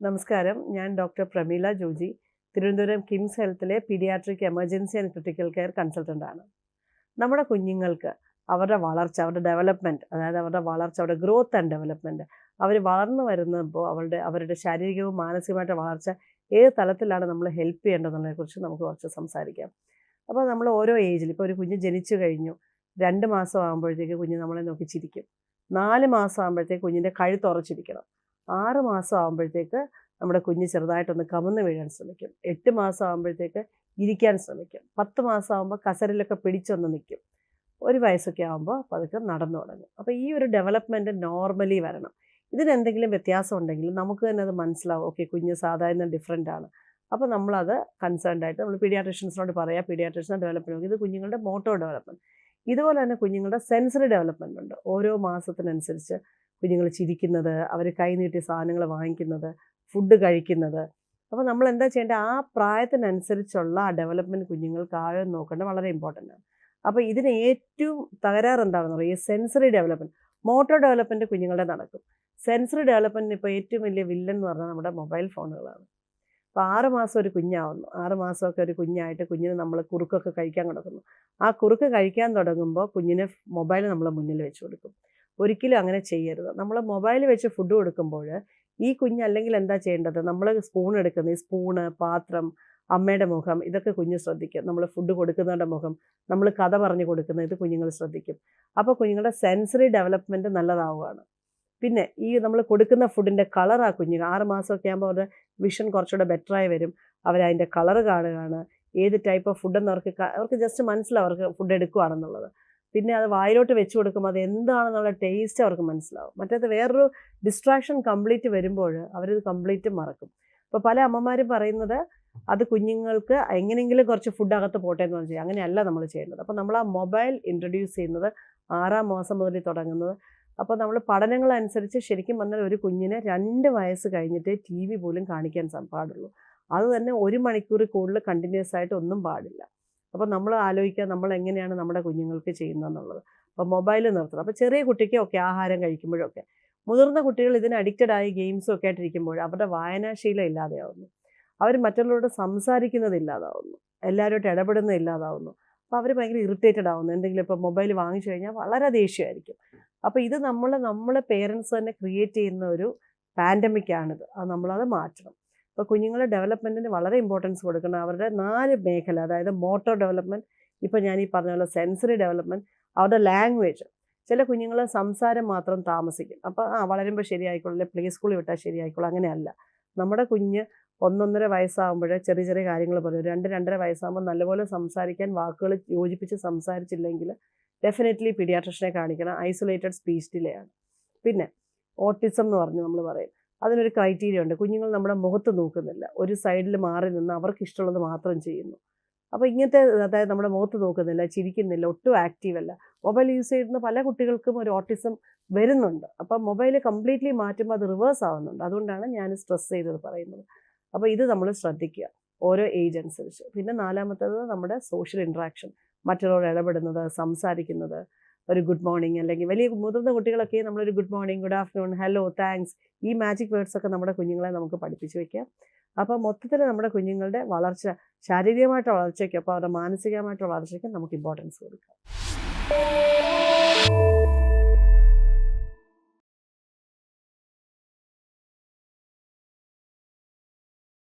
നമസ്കാരം, ഞാൻ ഡോക്ടർ പ്രമീള ജോജി, തിരുവനന്തപുരം കിംസ് ഹെൽത്തിലെ paediatric emergency and critical care കൺസൾട്ടൻ്റാണ്. നമ്മുടെ കുഞ്ഞുങ്ങൾക്ക് അവരുടെ വളർച്ച, അവരുടെ ഡെവലപ്മെൻറ്റ്, അതായത് അവരുടെ വളർച്ച, അവരുടെ ഗ്രോത്ത് ആൻഡ് ഡെവലപ്മെൻറ്റ്, അവർ വളർന്നു വരുന്നപ്പോൾ അവരുടെ ശാരീരികവും മാനസികമായിട്ട് വളർച്ച ഏത് തലത്തിലാണ് നമ്മൾ ഹെൽപ്പ് ചെയ്യേണ്ടതെന്നതിനെക്കുറിച്ച് നമുക്ക് കുറച്ച് സംസാരിക്കാം. അപ്പോൾ നമ്മൾ ഓരോ ഏജിൽ, ഇപ്പോൾ ഒരു കുഞ്ഞ് ജനിച്ചു കഴിഞ്ഞു, 2 മാസം ആകുമ്പോഴത്തേക്ക് കുഞ്ഞ് നമ്മളെ നോക്കി ചിരിക്കും. 4 മാസം ആകുമ്പോഴത്തേക്ക് കുഞ്ഞിൻ്റെ കഴുത്തുറച്ചിരിക്കണം. 6 മാസം ആകുമ്പോഴത്തേക്ക് നമ്മുടെ കുഞ്ഞ് ചെറുതായിട്ടൊന്ന് കമന്ന് വീഴാൻ ശ്രമിക്കും. 8 മാസം ആകുമ്പോഴത്തേക്ക് ഇരിക്കാൻ ശ്രമിക്കും. 10 മാസം ആകുമ്പോൾ കസരിലൊക്കെ പിടിച്ചൊന്ന് നിൽക്കും. 1 വയസ്സൊക്കെ ആകുമ്പോൾ പതുക്കെ നടന്നു തുടങ്ങും. അപ്പോൾ ഈ ഒരു ഡെവലപ്മെൻറ്റ് നോർമലി വരണം. ഇതിനെന്തെങ്കിലും വ്യത്യാസം ഉണ്ടെങ്കിൽ നമുക്ക് തന്നെ അത് മനസ്സിലാവും, ഓക്കെ കുഞ്ഞ് സാധാരണ ഡിഫറെൻ്റ് ആണ്. അപ്പോൾ നമ്മളത് കൺസേൺഡ് ആയിട്ട് നമ്മൾ പീഡിയാട്രിഷ്യൻസിനോട് പറയാം, പീഡിയാട്രിഷ്യനെ ഡെവലപ്മെൻറ്റ് നോക്കി. ഇത് കുഞ്ഞുങ്ങളുടെ മോട്ടോർ ഡെവലപ്മെൻറ്റ്. ഇതുപോലെ തന്നെ കുഞ്ഞുങ്ങളുടെ സെൻസറി ഡെവലപ്മെൻ്റ് ഉണ്ട്. ഓരോ മാസത്തിനനുസരിച്ച് കുഞ്ഞുങ്ങൾ ചിരിക്കുന്നത്, അവർ കൈനീട്ടിയ സാധനങ്ങൾ വാങ്ങിക്കുന്നത്, ഫുഡ് കഴിക്കുന്നത്. അപ്പോൾ നമ്മൾ എന്താ ചെയ്യേണ്ടത്, ആ പ്രായത്തിനനുസരിച്ചുള്ള ആ ഡെവലപ്മെൻറ്റ് കുഞ്ഞുങ്ങൾക്ക് ആഴം നോക്കേണ്ടത് വളരെ ഇമ്പോർട്ടൻ്റ് ആണ്. അപ്പോൾ ഇതിന് ഏറ്റവും തകരാറ് എന്താണെന്ന് പറയുക, ഈ സെൻസറി ഡെവലപ്മെൻറ്റ്. മോട്ടോർ ഡെവലപ്മെൻറ്റ് കുഞ്ഞുങ്ങളുടെ നടക്കും. സെൻസറി ഡെവലപ്മെൻറ്റിന് ഇപ്പോൾ ഏറ്റവും വലിയ വില്ലൻ എന്ന് പറഞ്ഞാൽ നമ്മുടെ മൊബൈൽ ഫോണുകളാണ്. അപ്പോൾ 6 മാസം ഒരു കുഞ്ഞാവുന്നു. 6 മാസമൊക്കെ ഒരു കുഞ്ഞായിട്ട് കുഞ്ഞിന് നമ്മൾ കുറുക്കൊക്കെ കഴിക്കാൻ കൊടുക്കുന്നു. ആ കുറുക്ക് കഴിക്കാൻ തുടങ്ങുമ്പോൾ കുഞ്ഞിന് മൊബൈൽ നമ്മൾ മുന്നിൽ വെച്ച് കൊടുക്കും. ഒരിക്കലും അങ്ങനെ ചെയ്യരുത്. നമ്മൾ മൊബൈൽ വെച്ച് ഫുഡ് കൊടുക്കുമ്പോൾ ഈ കുഞ്ഞ് അല്ലെങ്കിൽ എന്താ ചെയ്യേണ്ടത്, നമ്മൾ സ്പൂൺ എടുക്കുന്ന ഈ സ്പൂണ്, പാത്രം, അമ്മയുടെ മുഖം, ഇതൊക്കെ കുഞ്ഞ് ശ്രദ്ധിക്കും. നമ്മൾ ഫുഡ് കൊടുക്കുന്നവരുടെ മുഖം, നമ്മൾ കഥ പറഞ്ഞു കൊടുക്കുന്നത്, ഇത് കുഞ്ഞുങ്ങൾ ശ്രദ്ധിക്കും. അപ്പോൾ കുഞ്ഞുങ്ങളുടെ സെൻസറി ഡെവലപ്മെൻറ്റ് നല്ലതാവുകയാണ്. പിന്നെ ഈ നമ്മൾ കൊടുക്കുന്ന ഫുഡിൻ്റെ കളർ ആ കുഞ്ഞിന് 6 മാസമൊക്കെ ആകുമ്പോൾ അവരുടെ വിഷൻ കുറച്ചുകൂടെ ബെറ്ററായി വരും. അവരതിൻ്റെ കളറ് കാണുകയാണ്, ഏത് ടൈപ്പ് ഓഫ് ഫുഡെന്ന് അവർക്ക് ജസ്റ്റ് മനസ്സിലാവും അവർക്ക് ഫുഡ് എടുക്കുകയാണെന്നുള്ളത്. പിന്നെ അത് വായിലോട്ട് വെച്ച് കൊടുക്കുമ്പോൾ അത് എന്താണെന്നുള്ള ടേസ്റ്റ് അവർക്ക് മനസ്സിലാവും. മറ്റേത് വേറൊരു ഡിസ്ട്രാക്ഷൻ കംപ്ലീറ്റ് വരുമ്പോൾ അവരിത് കംപ്ലീറ്റ് മറക്കും. ഇപ്പോൾ പല അമ്മമാരും പറയുന്നത് അത് കുഞ്ഞുങ്ങൾക്ക് എങ്ങനെയെങ്കിലും കുറച്ച് ഫുഡ് അകത്ത് പോട്ടെ എന്ന് പറഞ്ഞാൽ അങ്ങനെയല്ല നമ്മൾ ചെയ്യേണ്ടത്. അപ്പോൾ നമ്മൾ ആ മൊബൈൽ ഇൻട്രൊഡ്യൂസ് ചെയ്യുന്നത് 6 മാസം മുതൽ തുടങ്ങുന്നത്. അപ്പോൾ നമ്മൾ പഠനങ്ങളനുസരിച്ച് ശരിക്കും പറഞ്ഞാൽ ഒരു കുഞ്ഞിന് 2 വയസ്സ് കഴിഞ്ഞിട്ട് TV പോലും കാണിക്കാൻ പാടുള്ളൂ. അത് തന്നെ 1 മണിക്കൂർ കൂടുതൽ കണ്ടിന്യൂസ് ആയിട്ട് ഒന്നും പാടില്ല. അപ്പോൾ നമ്മൾ ആലോചിക്കുക നമ്മൾ എങ്ങനെയാണ് നമ്മുടെ കുഞ്ഞുങ്ങൾക്ക് ചെയ്യുന്നതെന്നുള്ളത്. അപ്പോൾ മൊബൈൽ നിർത്തണം. അപ്പോൾ ചെറിയ കുട്ടിക്ക് ഒക്കെ ആഹാരം കഴിക്കുമ്പോഴൊക്കെ, മുതിർന്ന കുട്ടികൾ ഇതിന് അഡിക്റ്റഡ് ആയി ഗെയിംസും ഒക്കെ ആയിട്ടിരിക്കുമ്പോൾ അവരുടെ വായനാശീലം ഇല്ലാതെയാവുന്നു. അവർ മറ്റുള്ളവരോട് സംസാരിക്കുന്നത് ഇല്ലാതാവുന്നു, എല്ലാവരുമായിട്ട് ഇടപെടുന്നത് ഇല്ലാതാവുന്നു. അപ്പോൾ അവർ ഭയങ്കര ഇറിറ്റേറ്റഡ് ആവുന്നു. എന്തെങ്കിലും ഇപ്പോൾ മൊബൈൽ വാങ്ങിച്ചു കഴിഞ്ഞാൽ വളരെ ദേഷ്യമായിരിക്കും. അപ്പോൾ ഇത് നമ്മൾ പേരൻസ് തന്നെ ക്രിയേറ്റ് ചെയ്യുന്ന ഒരു പാൻഡമിക്കാണിത്. അത് നമ്മളത് മാറ്റണം. ഇപ്പോൾ കുഞ്ഞുങ്ങളുടെ ഡെവലപ്മെൻറ്റിന് വളരെ ഇമ്പോർട്ടൻസ് കൊടുക്കണം. അവരുടെ 4 മേഖല, അതായത് മോട്ടോർ ഡെവലപ്മെൻറ്റ്, ഇപ്പോൾ ഞാൻ ഈ പറഞ്ഞ പോലെ സെൻസറി ഡെവലപ്മെൻറ്റ്, അവരുടെ ലാംഗ്വേജ്. ചില കുഞ്ഞുങ്ങൾ സംസാരം മാത്രം താമസിക്കും. അപ്പോൾ വളരുമ്പോൾ ശരിയായിക്കോളൂ, അല്ലെങ്കിൽ പ്ലേ സ്കൂളിൽ വിട്ടാൽ ശരിയായിക്കോളൂ. അങ്ങനെയല്ല. നമ്മുടെ കുഞ്ഞ് 1-1.5 വയസ്സാകുമ്പോൾ ചെറിയ ചെറിയ കാര്യങ്ങൾ പറയും. 2-2.5 വയസ്സാകുമ്പോൾ നല്ലപോലെ സംസാരിക്കാൻ, വാക്കുകൾ യോജിപ്പിച്ച് സംസാരിച്ചില്ലെങ്കിൽ ഡെഫിനറ്റ്ലി പീഡിയാട്രിഷനെ കാണിക്കണം. ഐസൊലേറ്റഡ് സ്പീച്ച് ഡിലേ ആണ്. പിന്നെ ഓട്ടിസം എന്ന് പറഞ്ഞ് നമ്മൾ പറയും. അതിനൊരു ക്രൈറ്റീരിയ ഉണ്ട്. കുഞ്ഞുങ്ങൾ നമ്മുടെ മുഖത്ത് നോക്കുന്നില്ല, ഒരു സൈഡിൽ മാറി നിന്ന് അവർക്ക് ഇഷ്ടമുള്ളത് മാത്രം ചെയ്യുന്നു. അപ്പോൾ ഇങ്ങനത്തെ, അതായത് നമ്മുടെ മുഖത്ത് നോക്കുന്നില്ല, ചിരിക്കുന്നില്ല, ഒട്ടും ആക്റ്റീവ് അല്ല. മൊബൈൽ യൂസ് ചെയ്യുന്ന പല കുട്ടികൾക്കും ഒരു ഓട്ടിസം വരുന്നുണ്ട്. അപ്പോൾ മൊബൈൽ കംപ്ലീറ്റ്ലി മാറ്റുമ്പോൾ അത് റിവേഴ്സ് ആവുന്നുണ്ട്. അതുകൊണ്ടാണ് ഞാൻ സ്ട്രെസ് ചെയ്തത് പറയുന്നത്. അപ്പോൾ ഇത് നമ്മൾ ശ്രദ്ധിക്കുക ഓരോ ഏജ് അനുസരിച്ച്. പിന്നെ 4-മത്തേത് നമ്മുടെ സോഷ്യൽ ഇൻട്രാക്ഷൻ, മറ്റുള്ളവരോട് ഇടപെടുന്നത്, സംസാരിക്കുന്നത്, ഒരു ഗുഡ് മോർണിംഗ്, അല്ലെങ്കിൽ വലിയ മുതിർന്ന കുട്ടികളൊക്കെ നമ്മളൊരു good morning, good afternoon, hello, thanks, ഈ മാജിക് വേർഡ്സ് ഒക്കെ നമ്മുടെ കുഞ്ഞുങ്ങളെ നമുക്ക് പഠിപ്പിച്ച് വയ്ക്കാം. അപ്പോൾ മൊത്തത്തിൽ നമ്മുടെ കുഞ്ഞുങ്ങളുടെ വളർച്ച, ശാരീരികമായിട്ടുള്ള വളർച്ചയ്ക്കൊപ്പം അവരുടെ മാനസികമായിട്ടുള്ള വളർച്ചയ്ക്കും നമുക്ക് ഇമ്പോർട്ടൻസ് കൊടുക്കാം.